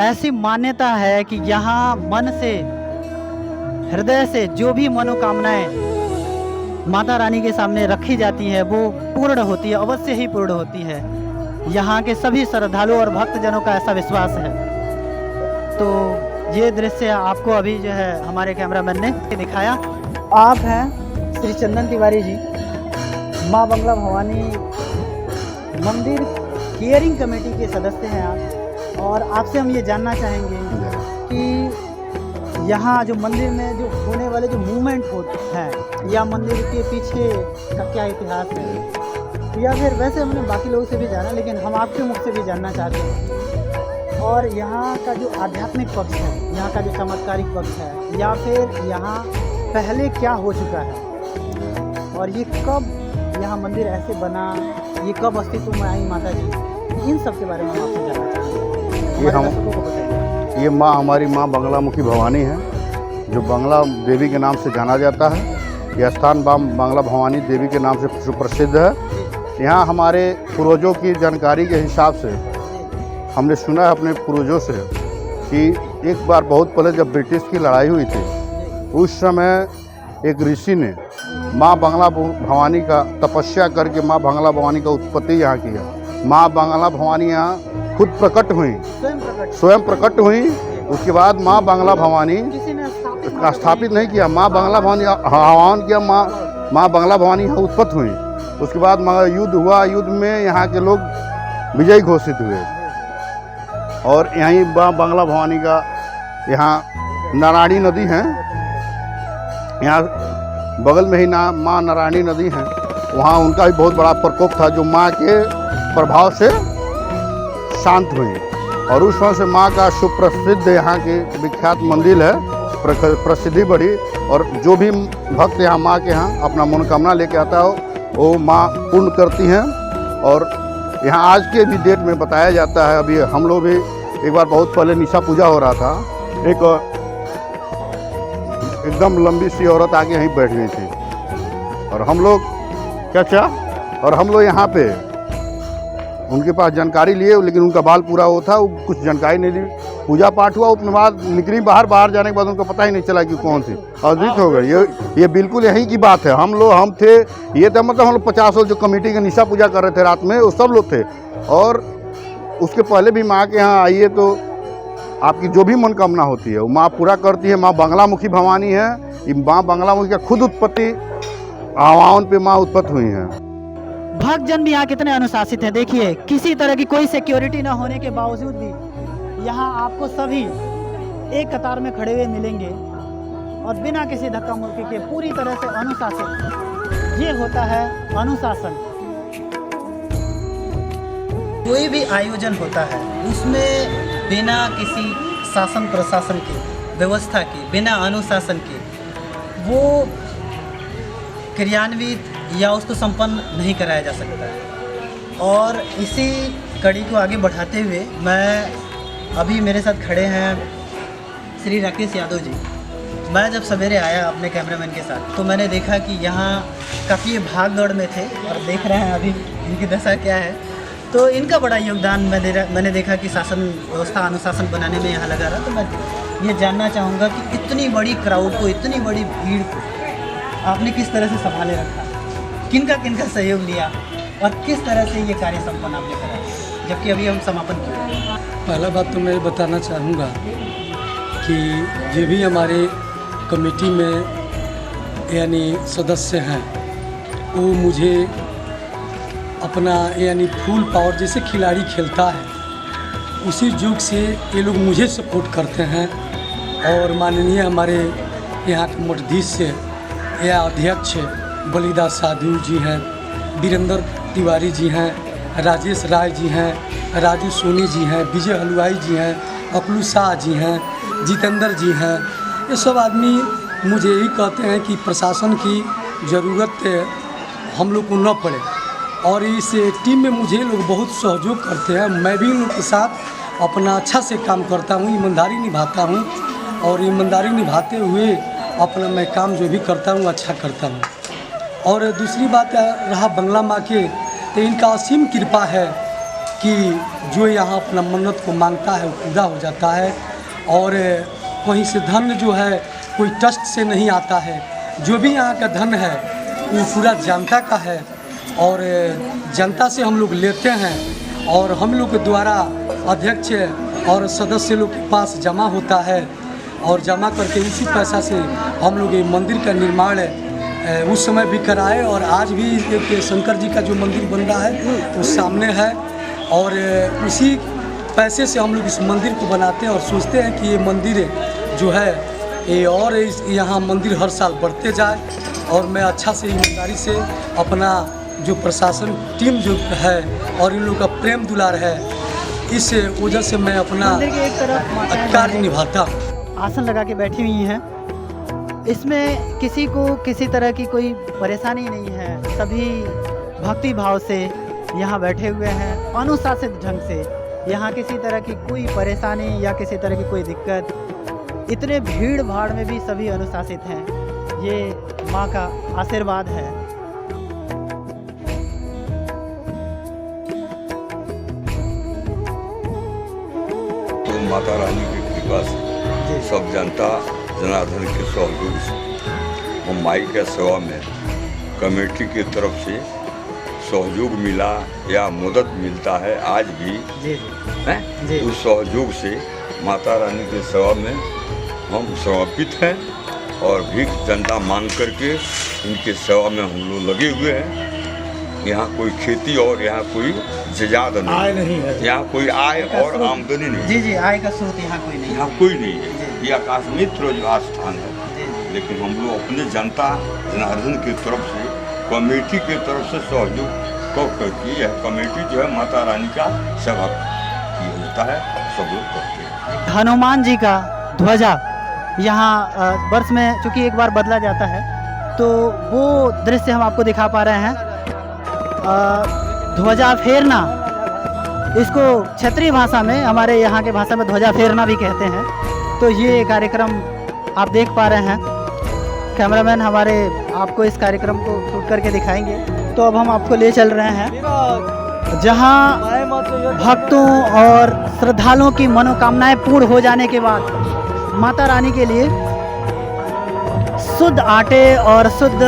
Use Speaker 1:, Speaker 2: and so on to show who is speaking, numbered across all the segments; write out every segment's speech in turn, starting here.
Speaker 1: ऐसी मान्यता है कि यहाँ मन से, हृदय से जो भी मनोकामनाएं माता रानी के सामने रखी जाती है वो पूर्ण होती है, अवश्य ही पूर्ण होती है। यहाँ के सभी श्रद्धालु और भक्तजनों का ऐसा विश्वास है। तो ये दृश्य आपको अभी जो है हमारे कैमरामैन ने दिखाया। आप हैं श्री चंदन तिवारी जी, माँ बंगला भवानी मंदिर केयरिंग कमेटी के सदस्य हैं आप, और आपसे हम ये जानना चाहेंगे कि यहाँ जो मंदिर में जो होने वाले जो मूवमेंट होते हैं या मंदिर के पीछे का क्या इतिहास है, या फिर वैसे हमने बाकी लोगों से भी जाना, लेकिन हम आपके मुख से भी जानना चाहते हैं। और यहाँ का जो आध्यात्मिक पक्ष है, यहाँ का जो चमत्कारिक पक्ष है, या फिर यहाँ पहले क्या हो चुका है, और ये कब यहाँ मंदिर ऐसे बना, ये कब अस्तित्व में आई माता जी, इन सब के बारे में हम आपसे जानना चाहेंगे।
Speaker 2: ये माँ हमारी माँ बंगलामुखी भवानी है, जो बंगला देवी के नाम से जाना जाता है। यह स्थान बंगला भवानी देवी के नाम से सुप्रसिद्ध है। यहाँ हमारे पूर्वजों की जानकारी के हिसाब से हमने सुना है अपने पूर्वजों से कि एक बार बहुत पहले जब ब्रिटिश की लड़ाई हुई थी, उस समय एक ऋषि ने माँ बंगला भवानी का तपस्या करके माँ बंगला भवानी का उत्पत्ति यहाँ किया। माँ बंगला भवानी यहाँ खुद प्रकट हुई, स्वयं प्रकट हुई। उसके बाद माँ बंगला भवानी स्थापित नहीं किया, माँ बंगला भवानी आह्वान किया, माँ बंगला भवानी यहाँ उत्पत्त हुई। उसके बाद युद्ध हुआ, युद्ध में यहाँ के लोग विजयी घोषित हुए, और यहीं माँ बंगला भवानी का यहाँ नारायणी नदी है, यहाँ बगल में ही माँ नारायणी नदी है। वहाँ उनका भी बहुत बड़ा प्रकोप था, जो माँ के प्रभाव से शांत हुई, और उस समय से माँ का सुप्रसिद्ध यहाँ के विख्यात मंदिर है, प्रसिद्धि बढ़ी। और जो भी भक्त यहाँ माँ के यहाँ अपना मनोकामना लेके आता हो वो माँ पूर्ण करती हैं। और यहाँ आज के भी डेट में बताया जाता है, अभी हम लोग भी एक बार बहुत पहले निशा पूजा हो रहा था, एक एकदम लंबी सी औरत आके यहीं बैठ गई थी, और हम लोग और हम लोग यहाँ पे उनके पास जानकारी लिए, लेकिन उनका बाल पूरा वो था, वो कुछ जानकारी नहीं दी। पूजा पाठ हुआ, उसके बाद निकली बाहर जाने के बाद उनको पता ही नहीं चला कि कौन थी, अद्वित हो गई। ये बिल्कुल यहीं की बात है। हम थे, ये था मतलब हम लोग 50 लोग जो कमेटी के निशा पूजा कर रहे थे रात में, वो सब लोग थे। और उसके पहले भी माँ के यहाँ आइए तो आपकी जो भी मनोकामना होती है वो माँ पूरा करती है। माँ बंगलामुखी भवानी है, ये माँ बंगलामुखी का खुद उत्पत्ति आह्वान पे माँ उत्पत्त हुई हैं।
Speaker 1: भक्तजन भी यहाँ कितने अनुशासित हैं। देखिए, किसी तरह की कोई सिक्योरिटी ना होने के बावजूद भी यहाँ आपको सभी एक कतार में खड़े हुए मिलेंगे, और बिना किसी धक्का मुक्की के पूरी तरह से अनुशासित। ये होता है अनुशासन। कोई भी आयोजन होता है उसमें बिना किसी शासन प्रशासन की व्यवस्था के, बिना अनुशासन के वो क्रियान्वित या उसको संपन्न नहीं कराया जा सकता। और इसी कड़ी को आगे बढ़ाते हुए अभी मेरे साथ खड़े हैं श्री राकेश यादव जी। मैं जब सवेरे आया अपने कैमरामैन के साथ तो मैंने देखा कि यहाँ काफ़ी भाग दौड़ में थे, और देख रहे हैं अभी इनकी दशा क्या है। तो इनका बड़ा योगदान मैंने देखा कि शासन व्यवस्था अनुशासन बनाने में यहाँ लगा रहा। तो मैं ये जानना चाहूँगा कि इतनी बड़ी क्राउड को, इतनी बड़ी भीड़ को आपने किस तरह से संभाले रखा, किनका सहयोग लिया, और किस तरह से ये कार्य संपन्न आपने करा, जबकि अभी हम समापन किए।
Speaker 3: पहला बात तो मैं बताना चाहूँगा कि जो भी हमारे कमेटी में यानी सदस्य हैं, वो मुझे अपना यानी फुल पावर, जैसे खिलाड़ी खेलता है उसी जुग से ये लोग मुझे सपोर्ट करते हैं। और माननीय हमारे यहाँ के मठाधीश या अध्यक्ष बलिदास साधु जी हैं, वीरेंद्र तिवारी जी हैं, राजेश राय जी हैं, राजू सोनी जी हैं, विजय हलवाई जी हैं, अकलू शाह जी हैं, जितेंद्र जी हैं। ये सब आदमी मुझे यही कहते हैं कि प्रशासन की ज़रूरत हम लोग को न पड़े, और इस टीम में मुझे लोग बहुत सहयोग करते हैं। मैं भी उन लोग के साथ अपना अच्छा से काम करता हूँ, ईमानदारी निभाता हूँ, और ईमानदारी निभाते हुए अपना मैं काम जो भी करता हूँ अच्छा करता हूँ। और दूसरी बात रहा बंगला माँ के, तो इनका असीम कृपा है कि जो यहाँ अपना मन्नत को मांगता है वो पूरा हो जाता है। और कहीं से धन जो है कोई ट्रस्ट से नहीं आता है, जो भी यहाँ का धन है वो पूरा जनता का है और जनता से हम लोग लेते हैं और हम लोग के द्वारा अध्यक्ष और सदस्य लोग के पास जमा होता है और जमा करके उसी पैसा से हम लोग ये मंदिर का निर्माण उस समय भी कराए और आज भी एक शंकर जी का जो मंदिर बन रहा है वो सामने है और उसी पैसे से हम लोग इस मंदिर को बनाते हैं और सोचते हैं कि ये मंदिर जो है ये और यहाँ मंदिर हर साल बढ़ते जाए और मैं अच्छा से ईमानदारी से अपना जो प्रशासन टीम जो है और इन लोग का प्रेम दुलार है इस वजह से मैं अपना
Speaker 1: मंदिर के एक तरफ
Speaker 3: कार्य निभाता हूँ।
Speaker 1: आसन लगा के बैठी हुई हैं, इसमें किसी को किसी तरह की कोई परेशानी नहीं है, सभी भक्ति भाव से यहाँ बैठे हुए हैं, अनुशासित ढंग से। यहाँ किसी तरह की कोई परेशानी या किसी तरह की कोई दिक्कत, इतने भीड़ भाड़ में भी सभी अनुशासित हैं। ये माँ का आशीर्वाद है।
Speaker 4: तो माता रानी की कृपा से सब जनता जनार्दन के सहयोग से हम माई के सेवा में कमेटी की तरफ से सहयोग मिला या मदद मिलता है आज भी है। उस सहयोग से माता रानी की सेवा में हम समर्पित हैं और भीख जनता मांग करके इनके सेवा में हम लोग लगे हुए हैं। यहाँ कोई खेती और यहाँ कोई जजाद नहीं है, यहाँ कोई आय और आमदनी नहीं।
Speaker 1: जी आय का स्रोत यहाँ कोई नहीं,
Speaker 4: यहाँ कोई नहीं है। ये आकाशमित रोजगार स्थान है, लेकिन हम लोग अपने जनता जनार्दन की तरफ से कमेटी की तरफ से सहयोग करके यह कमेटी जो है माता रानी का सेवा किया जाता है, सब लोग करते हैं।
Speaker 1: हनुमान जी का ध्वजा यहाँ वर्ष में चूँकि एक बार बदला जाता है तो वो दृश्य हम आपको दिखा पा रहे हैं। ध्वजा फेरना, इसको क्षेत्रीय भाषा में, हमारे यहाँ के भाषा में ध्वजा फेरना भी कहते हैं। तो ये कार्यक्रम आप देख पा रहे हैं, कैमरामैन हमारे आपको इस कार्यक्रम को शूट करके दिखाएंगे। तो अब हम आपको ले चल रहे हैं जहाँ भक्तों और श्रद्धालुओं की मनोकामनाएं पूर्ण हो जाने के बाद माता रानी के लिए शुद्ध आटे और शुद्ध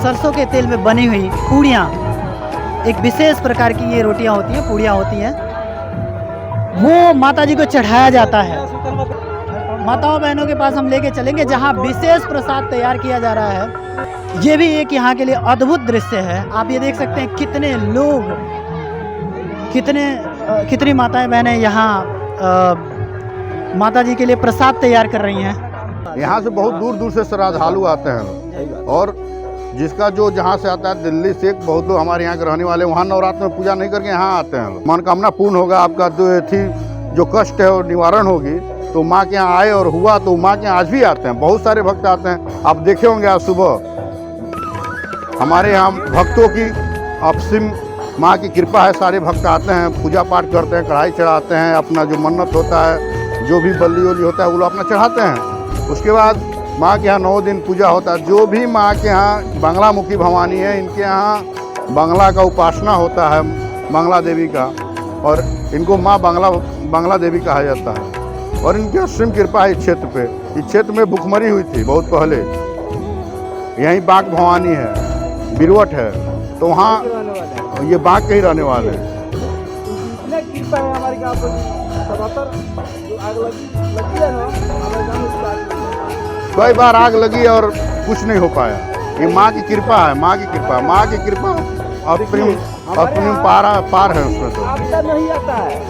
Speaker 1: सरसों के तेल में बनी हुई पूड़ियाँ, एक विशेष प्रकार की ये रोटियाँ होती हैं, पूड़ियाँ होती हैं, वो माता जी को चढ़ाया जाता है। माताओं बहनों के पास हम लेके चलेंगे जहाँ विशेष प्रसाद तैयार किया जा रहा है। ये भी एक यहाँ के लिए अद्भुत दृश्य है। आप ये देख सकते हैं कितने लोग, कितनी माताएं बहनें यहाँ माता जी के लिए प्रसाद तैयार कर रही हैं।
Speaker 2: यहाँ से बहुत दूर दूर से श्रद्धालु आते हैं और जिसका जो जहाँ से आता है, दिल्ली से बहुत लोग हमारे यहाँ के रहने वाले वहाँ नवरात्र में पूजा नहीं करके यहाँ आते हैं। मनोकामना पूर्ण होगा, आपका जो कष्ट है वो निवारण होगी। तो माँ के यहाँ आए और हुआ तो माँ के यहाँ आज भी आते हैं, बहुत सारे भक्त आते हैं। आप देखे होंगे आज सुबह हमारे यहाँ भक्तों की असीम माँ की कृपा है, सारे भक्त आते हैं, पूजा पाठ करते हैं, कढ़ाई चढ़ाते हैं, अपना जो मन्नत होता है, जो भी बल्ली वली होता है वो लोग अपना चढ़ाते हैं। उसके बाद माँ के यहाँ 9 दिन पूजा होता है। जो भी माँ के यहाँ बंगला मुखी भवानी है, इनके यहाँ बंगला का उपासना होता है, बंगला देवी का, और इनको माँ बंगला देवी कहा जाता है। और इनकी असीम कृपा है इस क्षेत्र पे। इस क्षेत्र में भुखमरी हुई थी बहुत पहले, यहीं बांक भवानी है, बिरवट है, तो वहाँ ये बांक के ही रहने वाले हैं। कई बार आग लगी और कुछ नहीं हो पाया। ये माँ की कृपा है, माँ की कृपा अपनी पार है उसमें। तो
Speaker 5: नहीं आता है,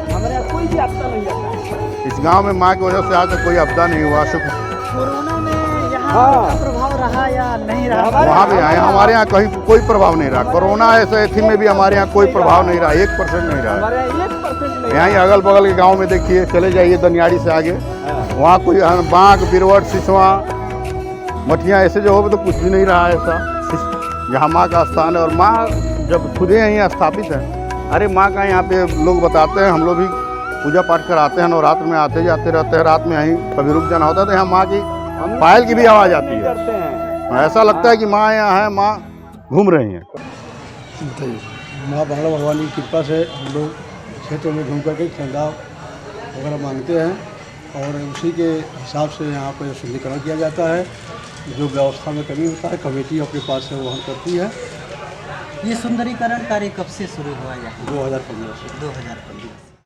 Speaker 5: हमारे यहाँ कोई भी आपदा नहीं आता है।
Speaker 2: इस गांव में माँ की वजह से आज तक कोई आपदा नहीं हुआ। शुक्र।
Speaker 1: कोरोना में यहाँ का प्रभाव रहा या नहीं रहा?
Speaker 2: वहाँ भी आए, हमारे यहाँ कहीं कोई प्रभाव नहीं रहा। कोरोना ऐसे थी में भी हमारे यहाँ कोई प्रभाव नहीं रहा, 1% नहीं रहा।
Speaker 5: हमारे यहाँ 1% नहीं।
Speaker 2: यहाँ ही अगल बगल के गांव में देखिए, चले जाइए दनियाड़ी से आगे, वहाँ कोई बांक, बिरवट, सिसवा, मठिया ऐसे जो हो तो कुछ भी नहीं रहा ऐसा। यहाँ माँ का स्थान है और माँ जब खुद यहीं स्थापित है। अरे माँ का यहाँ पे लोग बताते हैं, हम लोग भी पूजा पाठ कराते हैं, नवरात्र में आते जाते रहते हैं। रात में यहीं कभी रुक जाना होता है तो यहाँ माँ की पायल की भी आवाज़ आती है। ऐसा लगता है कि माँ यहाँ है, माँ घूम रही हैं।
Speaker 3: बताइए।
Speaker 6: माँ बांग्ला भवानी की कृपा से हम लोग क्षेत्र में घूम करके ठंडा वगैरह मांगते हैं और उसी के हिसाब से यहाँ पर शुद्धिकरण किया जाता है। जो व्यवस्था में कमी होता है कमेटी अपने पास से वहन करती है।
Speaker 1: ये सुंदरीकरण कार्य कब से शुरू हुआ यहाँ?
Speaker 6: 2015 से।
Speaker 1: 2015